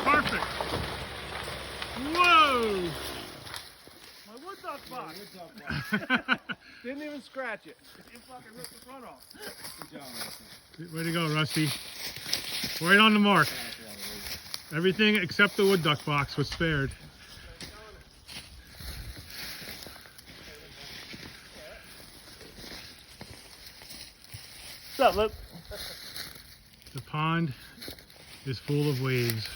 Perfect. Whoa! My wood duck box. Didn't even scratch it. You fucking ripped the front off. Good job, Rusty. Way to go, Rusty. Right on the mark. Everything except the wood duck box was spared. What's up, Luke? The pond is full of waves.